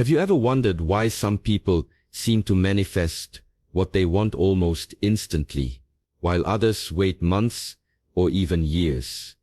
Have you ever wondered why some people seem to manifest what they want almost instantly, while others wait months or even years,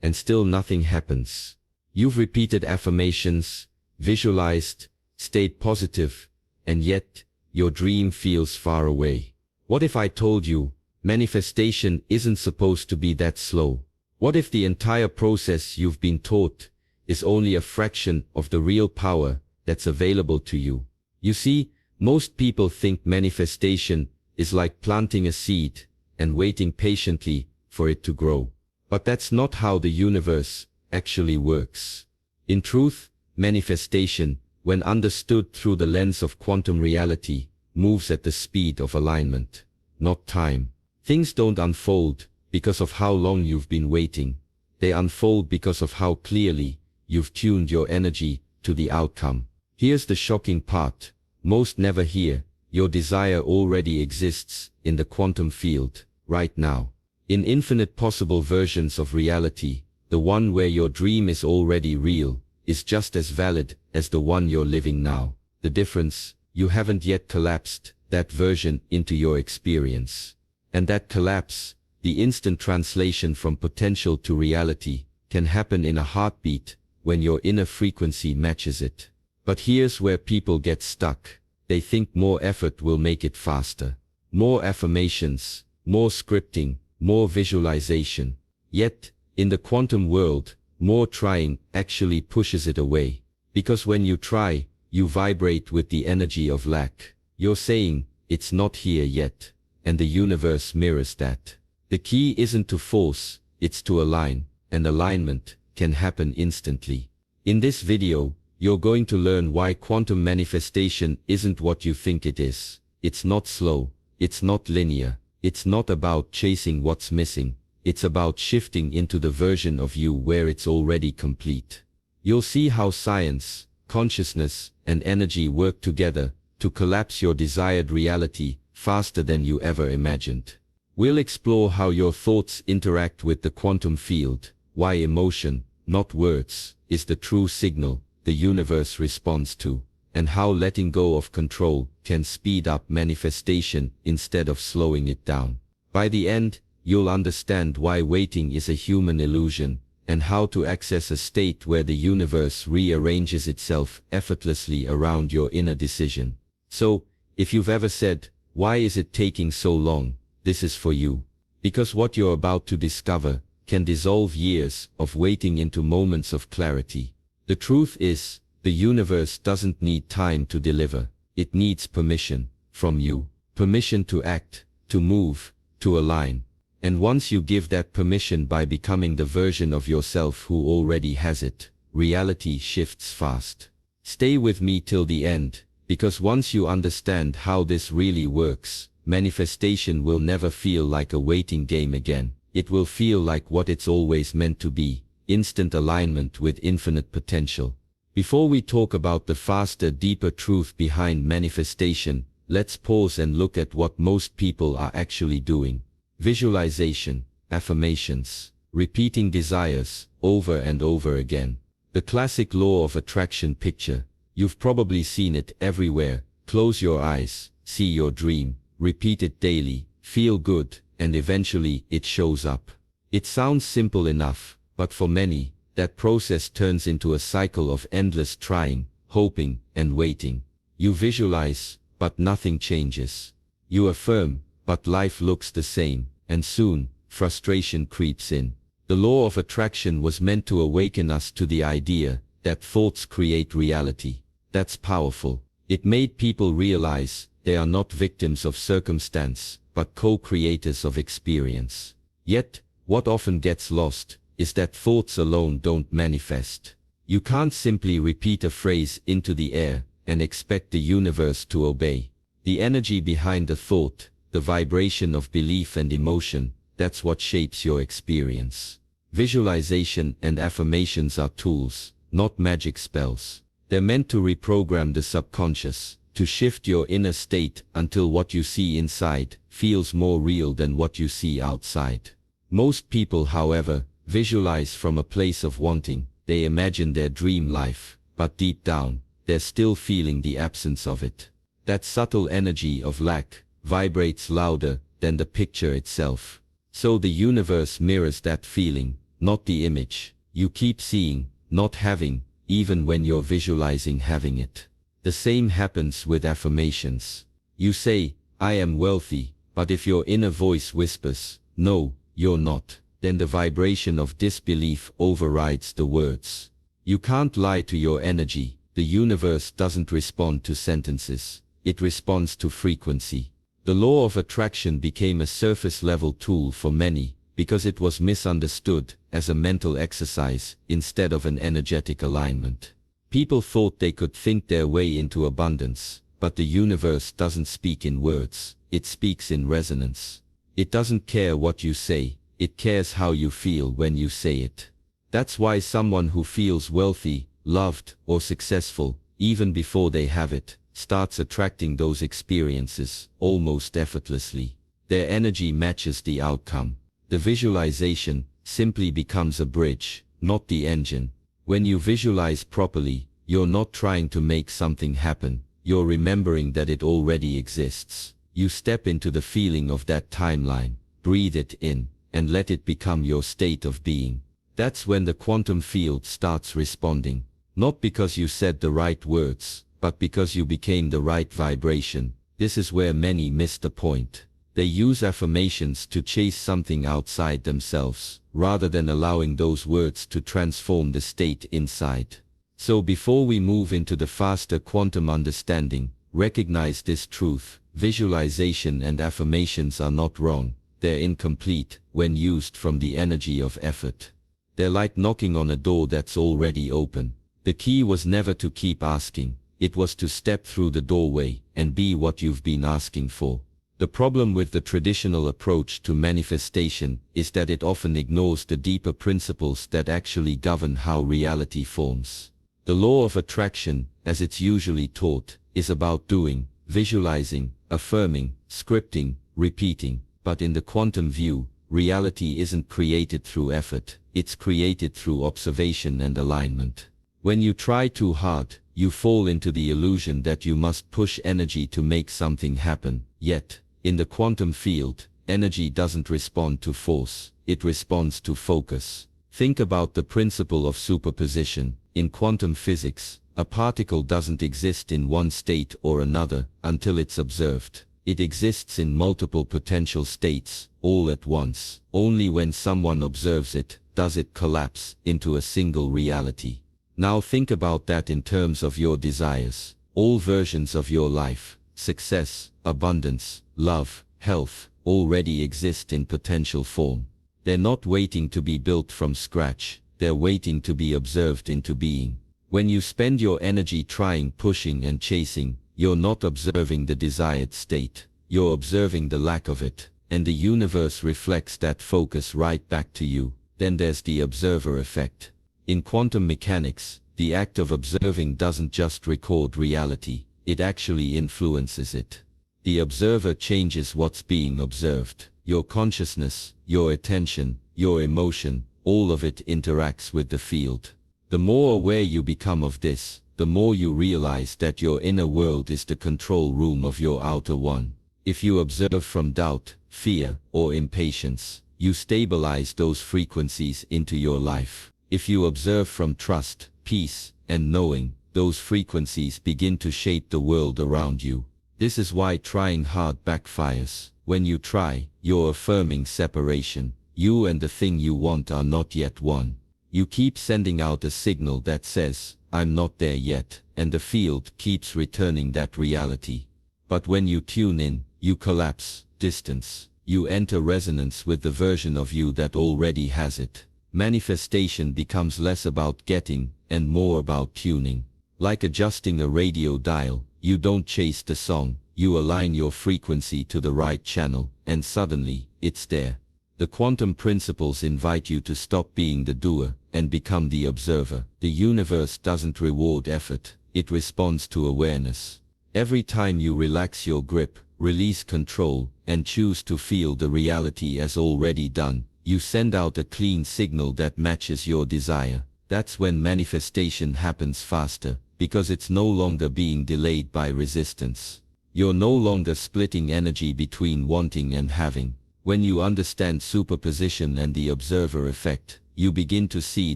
and still nothing happens? You've repeated affirmations, visualized, stayed positive, and yet your dream feels far away. What if I told you manifestation isn't supposed to be that slow? What if the entire process you've been taught is only a fraction of the real power that's available to you? You see, most people think manifestation is like planting a seed and waiting patiently for it to grow. But that's not how the universe actually works. In truth, manifestation, when understood through the lens of quantum reality, moves at the speed of alignment, not time. Things don't unfold because of how long you've been waiting. They unfold because of how clearly you've tuned your energy to the outcome. Here's the shocking part. Most never hear, your desire already exists in the quantum field, right now. In infinite possible versions of reality, the one where your dream is already real, is just as valid as the one you're living now. The difference, you haven't yet collapsed that version into your experience. And that collapse, the instant translation from potential to reality, can happen in a heartbeat when your inner frequency matches it. But here's where people get stuck. They think more effort will make it faster. More affirmations, more scripting, more visualization. Yet, in the quantum world, more trying actually pushes it away. Because when you try, you vibrate with the energy of lack. You're saying, it's not here yet. And the universe mirrors that. The key isn't to force, it's to align, and alignment can happen instantly. In this video, you're going to learn why quantum manifestation isn't what you think it is. It's not slow, it's not linear, it's not about chasing what's missing, it's about shifting into the version of you where it's already complete. You'll see how science, consciousness, and energy work together to collapse your desired reality faster than you ever imagined. We'll explore how your thoughts interact with the quantum field, why emotion, not words, is the true signal the universe responds to, and how letting go of control can speed up manifestation instead of slowing it down. By the end, you'll understand why waiting is a human illusion, and how to access a state where the universe rearranges itself effortlessly around your inner decision. So, if you've ever said, "Why is it taking so long?" this is for you. Because what you're about to discover can dissolve years of waiting into moments of clarity. The truth is, the universe doesn't need time to deliver. It needs permission from you. Permission to act, to move, to align. And once you give that permission by becoming the version of yourself who already has it, reality shifts fast. Stay with me till the end, because once you understand how this really works, manifestation will never feel like a waiting game again. It will feel like what it's always meant to be. Instant alignment with infinite potential. Before we talk about the faster, deeper truth behind manifestation, let's pause and look at what most people are actually doing. Visualization, affirmations, repeating desires over and over again. The classic law of attraction picture. You've probably seen it everywhere. Close your eyes, see your dream, repeat it daily, feel good, and eventually it shows up. It sounds simple enough. But for many, that process turns into a cycle of endless trying, hoping, and waiting. You visualize, but nothing changes. You affirm, but life looks the same, and soon, frustration creeps in. The law of attraction was meant to awaken us to the idea that thoughts create reality. That's powerful. It made people realize they are not victims of circumstance, but co-creators of experience. Yet, what often gets lost is that thoughts alone don't manifest. You can't simply repeat a phrase into the air and expect the universe to obey. The energy behind the thought, the vibration of belief and emotion, that's what shapes your experience. Visualization and affirmations are tools, not magic spells. They're meant to reprogram the subconscious, to shift your inner state until what you see inside feels more real than what you see outside. Most people, however, visualize from a place of wanting. They imagine their dream life, but deep down, they're still feeling the absence of it. That subtle energy of lack vibrates louder than the picture itself. So the universe mirrors that feeling, not the image. You keep seeing, not having, even when you're visualizing having it. The same happens with affirmations. You say, I am wealthy, but if your inner voice whispers, no, you're not, then the vibration of disbelief overrides the words. You can't lie to your energy. The universe doesn't respond to sentences. It responds to frequency. The law of attraction became a surface-level tool for many because it was misunderstood as a mental exercise instead of an energetic alignment. People thought they could think their way into abundance, but the universe doesn't speak in words, it speaks in resonance. It doesn't care what you say, it cares how you feel when you say it. That's why someone who feels wealthy, loved, or successful, even before they have it, starts attracting those experiences almost effortlessly. Their energy matches the outcome. The visualization simply becomes a bridge, not the engine. When you visualize properly, you're not trying to make something happen, you're remembering that it already exists. You step into the feeling of that timeline, breathe it in, and let it become your state of being. That's when the quantum field starts responding. Not because you said the right words, but because you became the right vibration. This is where many miss the point. They use affirmations to chase something outside themselves, rather than allowing those words to transform the state inside. So before we move into the faster quantum understanding, recognize this truth: visualization and affirmations are not wrong, they're incomplete when used from the energy of effort. They're like knocking on a door that's already open. The key was never to keep asking, it was to step through the doorway and be what you've been asking for. The problem with the traditional approach to manifestation is that it often ignores the deeper principles that actually govern how reality forms. The law of attraction, as it's usually taught, is about doing, visualizing, affirming, scripting, repeating. But in the quantum view, reality isn't created through effort, it's created through observation and alignment. When you try too hard, you fall into the illusion that you must push energy to make something happen. Yet, in the quantum field, energy doesn't respond to force, it responds to focus. Think about the principle of superposition. In quantum physics, a particle doesn't exist in one state or another until it's observed. It exists in multiple potential states, all at once. Only when someone observes it, does it collapse into a single reality. Now think about that in terms of your desires. All versions of your life, success, abundance, love, health, already exist in potential form. They're not waiting to be built from scratch, they're waiting to be observed into being. When you spend your energy trying, pushing and chasing, you're not observing the desired state, you're observing the lack of it, and the universe reflects that focus right back to you. Then there's the observer effect. In quantum mechanics, the act of observing doesn't just record reality, it actually influences it. The observer changes what's being observed. Your consciousness, your attention, your emotion, all of it interacts with the field. The more aware you become of this, the more you realize that your inner world is the control room of your outer one. If you observe from doubt, fear, or impatience, you stabilize those frequencies into your life. If you observe from trust, peace, and knowing, those frequencies begin to shape the world around you. This is why trying hard backfires. When you try, you're affirming separation. You and the thing you want are not yet one. You keep sending out a signal that says, I'm not there yet, and the field keeps returning that reality. But when you tune in, you collapse, distance. You enter resonance with the version of you that already has it. Manifestation becomes less about getting and more about tuning. Like adjusting a radio dial, you don't chase the song, you align your frequency to the right channel, and suddenly, it's there. The quantum principles invite you to stop being the doer and become the observer. The universe doesn't reward effort, it responds to awareness. Every time you relax your grip, release control, and choose to feel the reality as already done, you send out a clean signal that matches your desire. That's when manifestation happens faster, because it's no longer being delayed by resistance. You're no longer splitting energy between wanting and having. When you understand superposition and the observer effect, you begin to see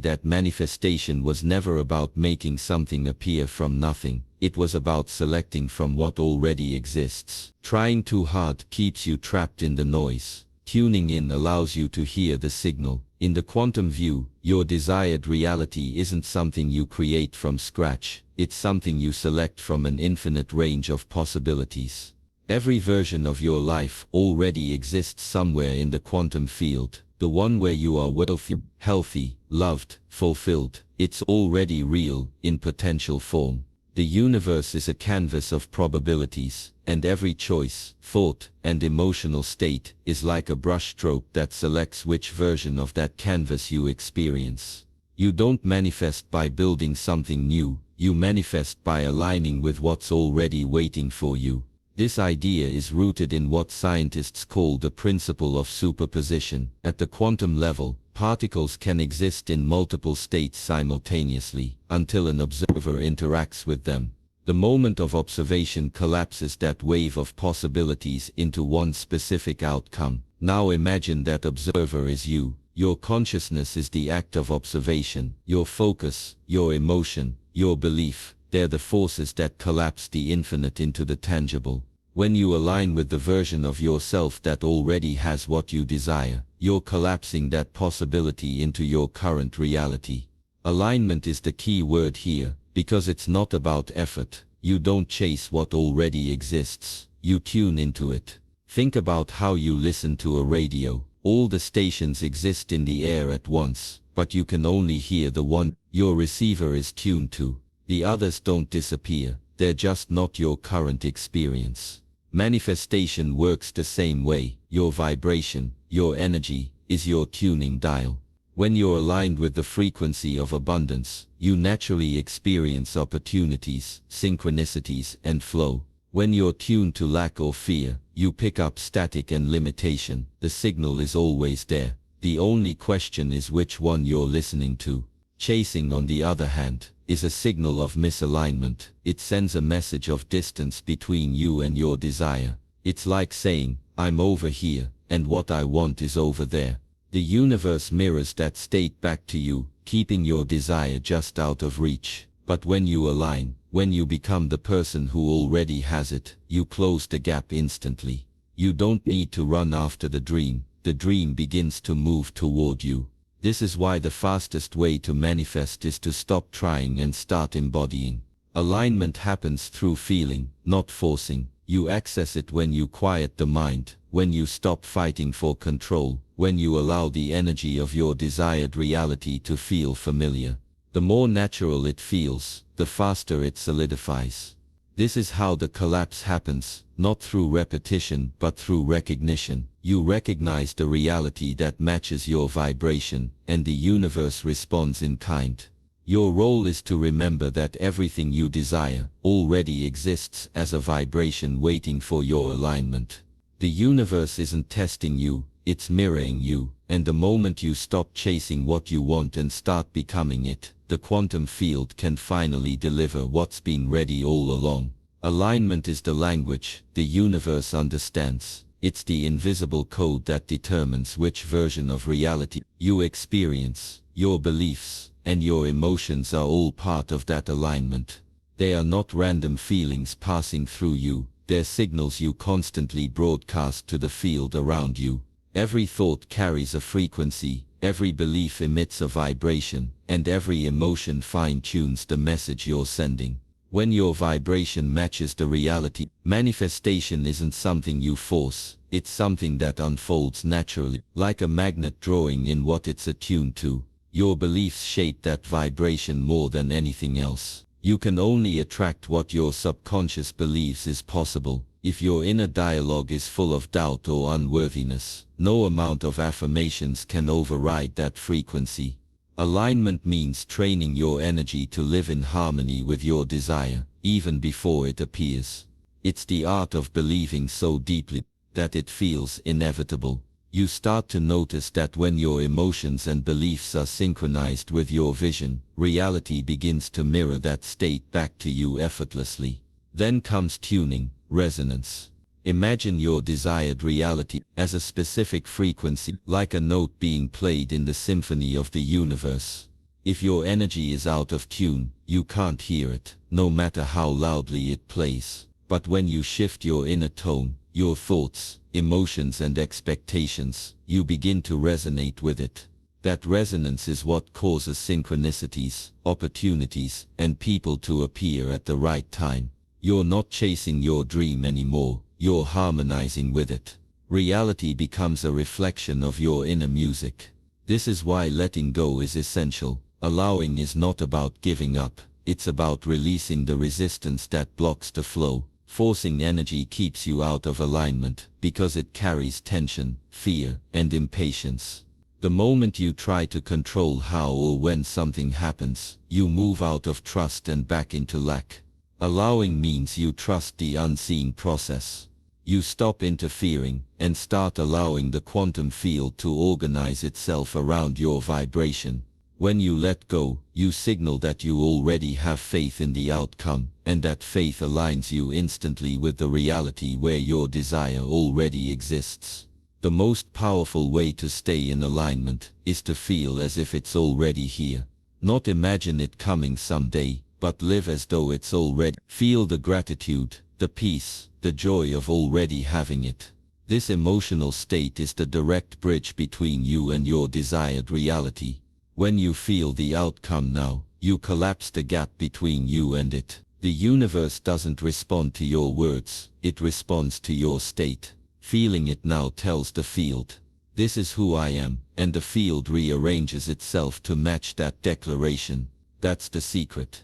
that manifestation was never about making something appear from nothing. It was about selecting from what already exists. Trying too hard keeps you trapped in the noise. Tuning in allows you to hear the signal. In the quantum view, your desired reality isn't something you create from scratch. It's something you select from an infinite range of possibilities. Every version of your life already exists somewhere in the quantum field. The one where you are wealthy, healthy, loved, fulfilled. It's already real, in potential form. The universe is a canvas of probabilities, and every choice, thought, and emotional state is like a brushstroke that selects which version of that canvas you experience. You don't manifest by building something new, you manifest by aligning with what's already waiting for you. This idea is rooted in what scientists call the principle of superposition. At the quantum level, particles can exist in multiple states simultaneously, until an observer interacts with them. The moment of observation collapses that wave of possibilities into one specific outcome. Now imagine that observer is you. Your consciousness is the act of observation. Your focus, your emotion, your belief, they're the forces that collapse the infinite into the tangible. When you align with the version of yourself that already has what you desire, you're collapsing that possibility into your current reality. Alignment is the key word here, because it's not about effort. You don't chase what already exists, you tune into it. Think about how you listen to a radio. All the stations exist in the air at once, but you can only hear the one your receiver is tuned to. The others don't disappear, they're just not your current experience. Manifestation works the same way. Your vibration, your energy, is your tuning dial. When you're aligned with the frequency of abundance, you naturally experience opportunities, synchronicities, and flow. When you're tuned to lack or fear, you pick up static and limitation. The signal is always there. The only question is which one you're listening to. Chasing, on the other hand, is a signal of misalignment. It sends a message of distance between you and your desire. It's like saying, I'm over here, and what I want is over there. The universe mirrors that state back to you, keeping your desire just out of reach. But when you align, when you become the person who already has it, you close the gap instantly. You don't need to run after the dream begins to move toward you. This is why the fastest way to manifest is to stop trying and start embodying. Alignment happens through feeling, not forcing. You access it when you quiet the mind, when you stop fighting for control, when you allow the energy of your desired reality to feel familiar. The more natural it feels, the faster it solidifies. This is how the collapse happens, not through repetition but through recognition. You recognize the reality that matches your vibration, and the universe responds in kind. Your role is to remember that everything you desire already exists as a vibration waiting for your alignment. The universe isn't testing you, it's mirroring you, and the moment you stop chasing what you want and start becoming it, the quantum field can finally deliver what's been ready all along. Alignment is the language the universe understands. It's the invisible code that determines which version of reality you experience. Your beliefs and your emotions are all part of that alignment. They are not random feelings passing through you, they're signals you constantly broadcast to the field around you. Every thought carries a frequency, every belief emits a vibration, and every emotion fine-tunes the message you're sending. When your vibration matches the reality, manifestation isn't something you force, it's something that unfolds naturally, like a magnet drawing in what it's attuned to. Your beliefs shape that vibration more than anything else. You can only attract what your subconscious believes is possible. If your inner dialogue is full of doubt or unworthiness, no amount of affirmations can override that frequency. Alignment means training your energy to live in harmony with your desire, even before it appears. It's the art of believing so deeply that it feels inevitable. You start to notice that when your emotions and beliefs are synchronized with your vision, reality begins to mirror that state back to you effortlessly. Then comes tuning, resonance. Imagine your desired reality as a specific frequency, like a note being played in the symphony of the universe. If your energy is out of tune, you can't hear it, no matter how loudly it plays. But when you shift your inner tone, your thoughts, emotions and expectations, you begin to resonate with it. That resonance is what causes synchronicities, opportunities, and people to appear at the right time. You're not chasing your dream anymore, you're harmonizing with it. Reality becomes a reflection of your inner music. This is why letting go is essential. Allowing is not about giving up, it's about releasing the resistance that blocks the flow. Forcing energy keeps you out of alignment because it carries tension, fear, and impatience. The moment you try to control how or when something happens, you move out of trust and back into lack. Allowing means you trust the unseen process. You stop interfering and start allowing the quantum field to organize itself around your vibration. When you let go, you signal that you already have faith in the outcome, and that faith aligns you instantly with the reality where your desire already exists. The most powerful way to stay in alignment is to feel as if it's already here. Not imagine it coming someday, but live as though it's already. Feel the gratitude, the peace, the joy of already having it. This emotional state is the direct bridge between you and your desired reality. When you feel the outcome now, you collapse the gap between you and it. The universe doesn't respond to your words, it responds to your state. Feeling it now tells the field, this is who I am, and the field rearranges itself to match that declaration. That's the secret.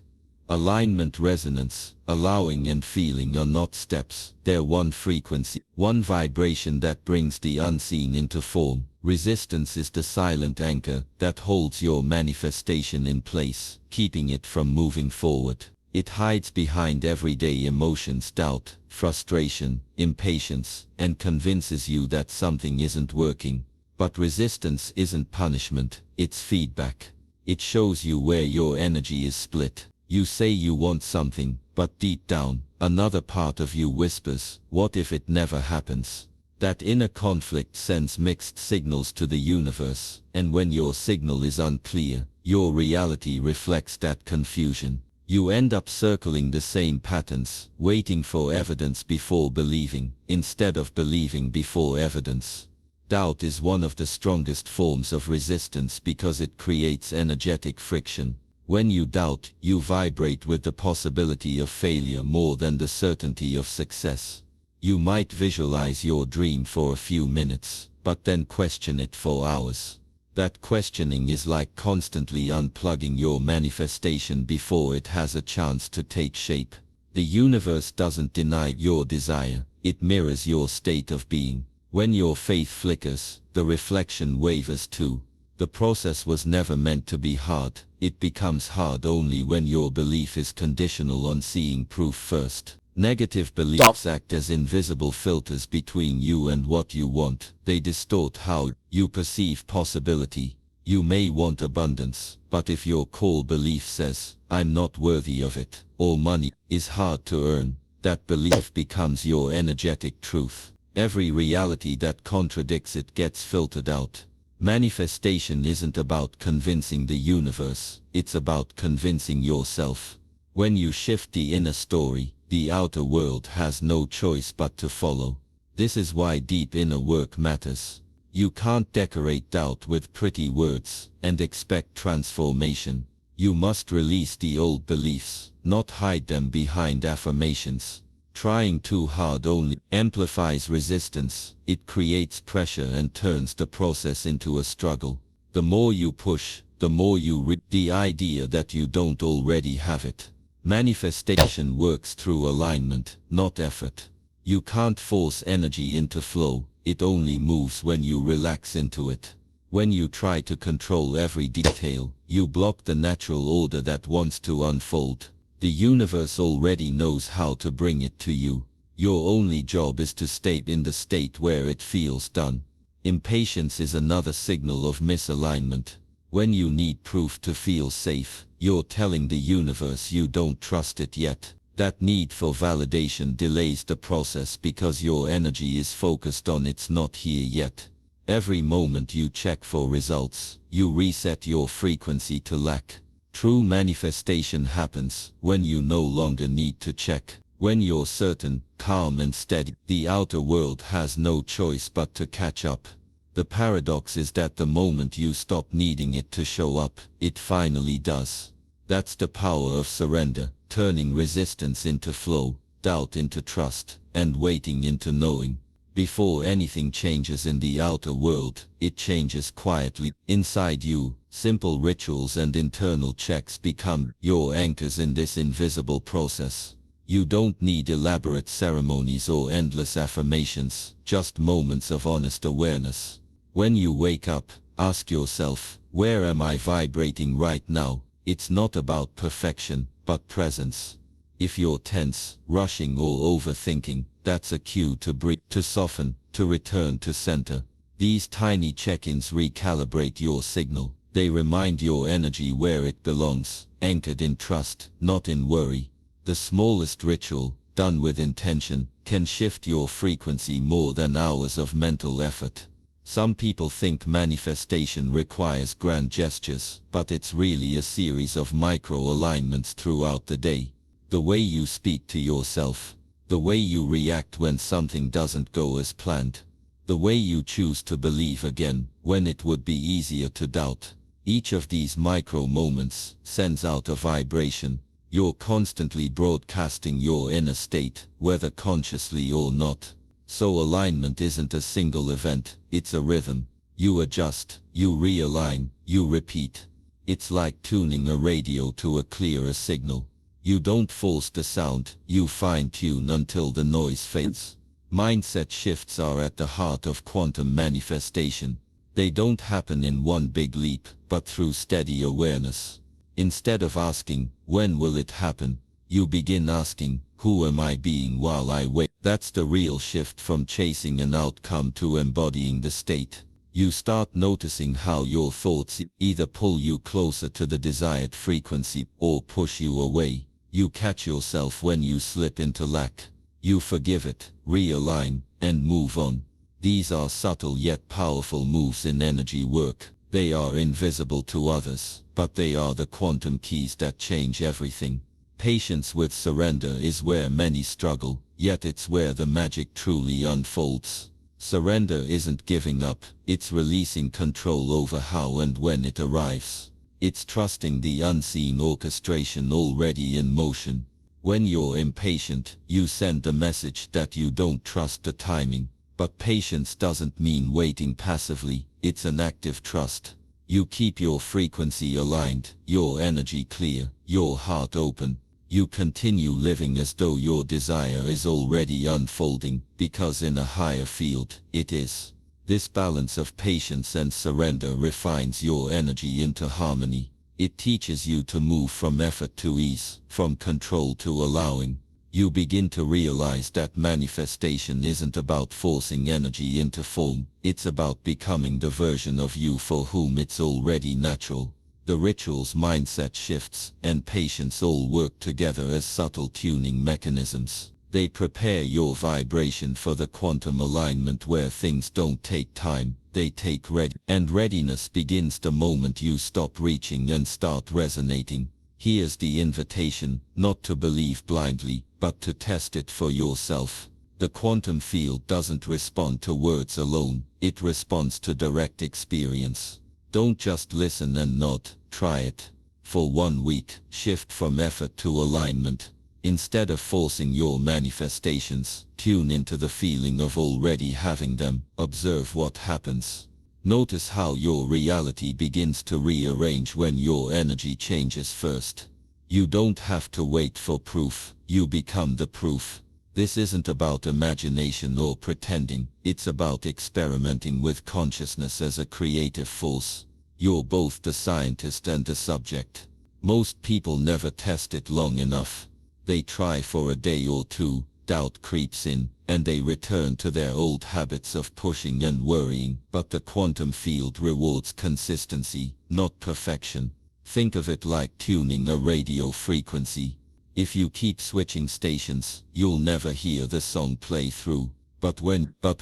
Alignment, resonance, allowing and feeling are not steps, they're one frequency, one vibration that brings the unseen into form. Resistance is the silent anchor that holds your manifestation in place, keeping it from moving forward. It hides behind everyday emotions, doubt, frustration, impatience, and convinces you that something isn't working. But resistance isn't punishment, it's feedback. It shows you where your energy is split. You say you want something, but deep down, another part of you whispers, what if it never happens? That inner conflict sends mixed signals to the universe, and when your signal is unclear, your reality reflects that confusion. You end up circling the same patterns, waiting for evidence before believing, instead of believing before evidence. Doubt is one of the strongest forms of resistance because it creates energetic friction. When you doubt, you vibrate with the possibility of failure more than the certainty of success. You might visualize your dream for a few minutes, but then question it for hours. That questioning is like constantly unplugging your manifestation before it has a chance to take shape. The universe doesn't deny your desire, it mirrors your state of being. When your faith flickers, the reflection wavers too. The process was never meant to be hard, it becomes hard only when your belief is conditional on seeing proof first. Negative beliefs act as invisible filters between you and what you want. They distort how you perceive possibility. You may want abundance, but if your core belief says, I'm not worthy of it, or money is hard to earn, that belief becomes your energetic truth. Every reality that contradicts it gets filtered out. Manifestation isn't about convincing the universe, it's about convincing yourself. When you shift the inner story, the outer world has no choice but to follow. This is why deep inner work matters. You can't decorate doubt with pretty words and expect transformation. You must release the old beliefs, not hide them behind affirmations. Trying too hard only amplifies resistance. It creates pressure and turns the process into a struggle. The more you push, the more you the idea that you don't already have it. Manifestation works through alignment, not effort. You can't force energy into flow, it only moves when you relax into it. When you try to control every detail, you block the natural order that wants to unfold. The universe already knows how to bring it to you. Your only job is to stay in the state where it feels done. Impatience is another signal of misalignment. When you need proof to feel safe, you're telling the universe you don't trust it yet. That need for validation delays the process because your energy is focused on it's not here yet. Every moment you check for results, you reset your frequency to lack. True manifestation happens when you no longer need to check. When you're certain, calm and steady, the outer world has no choice but to catch up. The paradox is that the moment you stop needing it to show up, it finally does. That's the power of surrender, turning resistance into flow, doubt into trust, and waiting into knowing. Before anything changes in the outer world, it changes quietly inside you. Simple rituals and internal checks become your anchors in this invisible process. You don't need elaborate ceremonies or endless affirmations, just moments of honest awareness. When you wake up, ask yourself, where am I vibrating right now? It's not about perfection, but presence. If you're tense, rushing or overthinking, that's a cue to breathe, to soften, to return to center. These tiny check-ins recalibrate your signal. They remind your energy where it belongs, anchored in trust, not in worry. The smallest ritual, done with intention, can shift your frequency more than hours of mental effort. Some people think manifestation requires grand gestures, but it's really a series of micro-alignments throughout the day. The way you speak to yourself, the way you react when something doesn't go as planned, the way you choose to believe again when it would be easier to doubt. Each of these micro-moments sends out a vibration. You're constantly broadcasting your inner state, whether consciously or not. So alignment isn't a single event, it's a rhythm. You adjust, you realign, you repeat. It's like tuning a radio to a clearer signal. You don't force the sound, you fine-tune until the noise fades. Mindset shifts are at the heart of quantum manifestation. They don't happen in one big leap, but through steady awareness. Instead of asking, when will it happen? You begin asking, who am I being while I wait? That's the real shift from chasing an outcome to embodying the state. You start noticing how your thoughts either pull you closer to the desired frequency or push you away. You catch yourself when you slip into lack. You forgive it, realign, and move on. These are subtle yet powerful moves in energy work. They are invisible to others, but they are the quantum keys that change everything. Patience with surrender is where many struggle, yet it's where the magic truly unfolds. Surrender isn't giving up, it's releasing control over how and when it arrives. It's trusting the unseen orchestration already in motion. When you're impatient, you send the message that you don't trust the timing. But patience doesn't mean waiting passively, it's an active trust. You keep your frequency aligned, your energy clear, your heart open. You continue living as though your desire is already unfolding, because in a higher field, it is. This balance of patience and surrender refines your energy into harmony. It teaches you to move from effort to ease, from control to allowing. You begin to realize that manifestation isn't about forcing energy into form, it's about becoming the version of you for whom it's already natural. The rituals, mindset shifts, and patience all work together as subtle tuning mechanisms. They prepare your vibration for the quantum alignment where things don't take time, they take and readiness begins the moment you stop reaching and start resonating. Here's the invitation, not to believe blindly, but to test it for yourself. The quantum field doesn't respond to words alone, it responds to direct experience. Don't just listen and nod, try it. For 1 week, shift from effort to alignment. Instead of forcing your manifestations, tune into the feeling of already having them. Observe what happens. Notice how your reality begins to rearrange when your energy changes first. You don't have to wait for proof, you become the proof. This isn't about imagination or pretending, it's about experimenting with consciousness as a creative force. You're both the scientist and the subject. Most people never test it long enough. They try for a day or two, doubt creeps in, and they return to their old habits of pushing and worrying. But the quantum field rewards consistency, not perfection. Think of it like tuning a radio frequency. If you keep switching stations, you'll never hear the song play through. But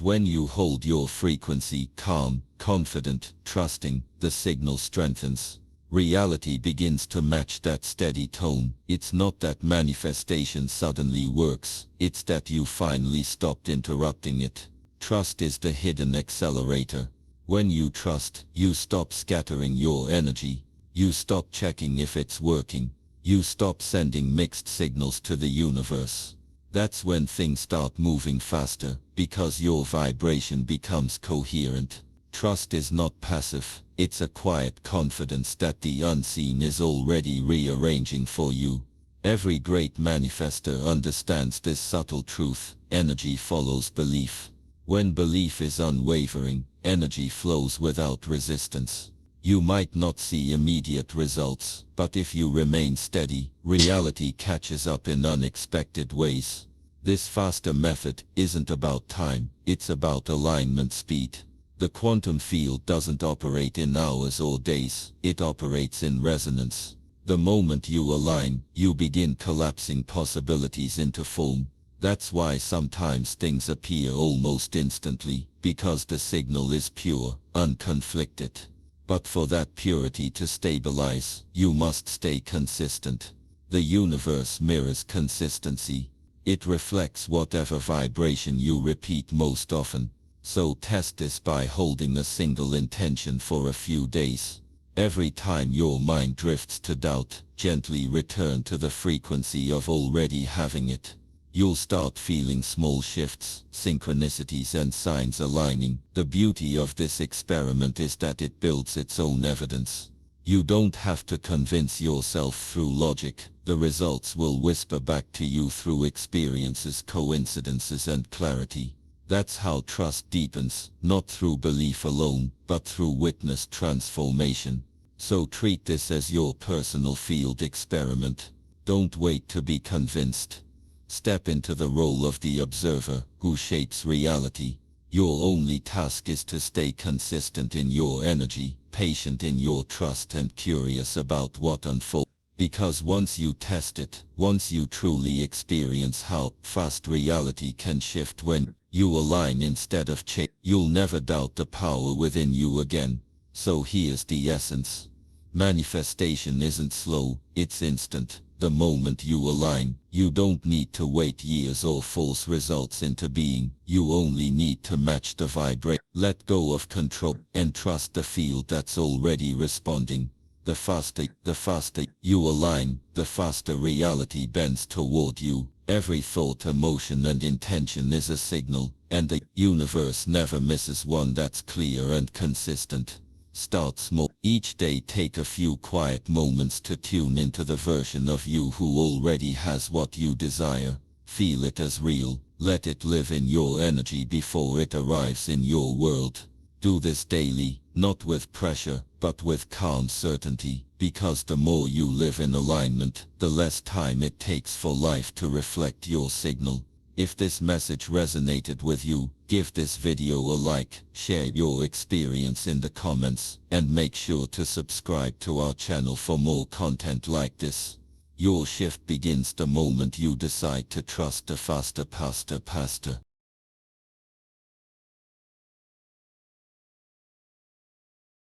when you hold your frequency calm, confident, trusting, the signal strengthens. Reality begins to match that steady tone. It's not that manifestation suddenly works, it's that you finally stopped interrupting it. Trust is the hidden accelerator. When you trust, you stop scattering your energy. You stop checking if it's working. You stop sending mixed signals to the universe. That's when things start moving faster, because your vibration becomes coherent. Trust is not passive, it's a quiet confidence that the unseen is already rearranging for you. Every great manifestor understands this subtle truth: energy follows belief. When belief is unwavering, energy flows without resistance. You might not see immediate results, but if you remain steady, reality catches up in unexpected ways. This faster method isn't about time, it's about alignment speed. The quantum field doesn't operate in hours or days, it operates in resonance. The moment you align, you begin collapsing possibilities into form. That's why sometimes things appear almost instantly, because the signal is pure, unconflicted. But for that purity to stabilize, you must stay consistent. The universe mirrors consistency. It reflects whatever vibration you repeat most often. So test this by holding a single intention for a few days. Every time your mind drifts to doubt, gently return to the frequency of already having it. You'll start feeling small shifts, synchronicities and signs aligning. The beauty of this experiment is that it builds its own evidence. You don't have to convince yourself through logic. The results will whisper back to you through experiences, coincidences and clarity. That's how trust deepens, not through belief alone, but through witnessed transformation. So treat this as your personal field experiment. Don't wait to be convinced. Step into the role of the observer who shapes reality. Your only task is to stay consistent in your energy, patient in your trust and curious about what unfolds. Because once you test it, once you truly experience how fast reality can shift when you align instead of change, you'll never doubt the power within you again. So here's the essence. Manifestation isn't slow, it's instant. The moment you align, you don't need to wait years or force results into being. You only need to match the vibration. Let go of control and trust the field that's already responding. The faster you align, the faster reality bends toward you. Every thought, emotion and intention is a signal, and the universe never misses one that's clear and consistent. Start small. Each day take a few quiet moments to tune into the version of you who already has what you desire. Feel it as real. Let it live in your energy before it arrives in your world. Do this daily, not with pressure, but with calm certainty, because the more you live in alignment, the less time it takes for life to reflect your signal. If this message resonated with you, give this video a like, share your experience in the comments, and make sure to subscribe to our channel for more content like this. Your shift begins the moment you decide to trust the faster.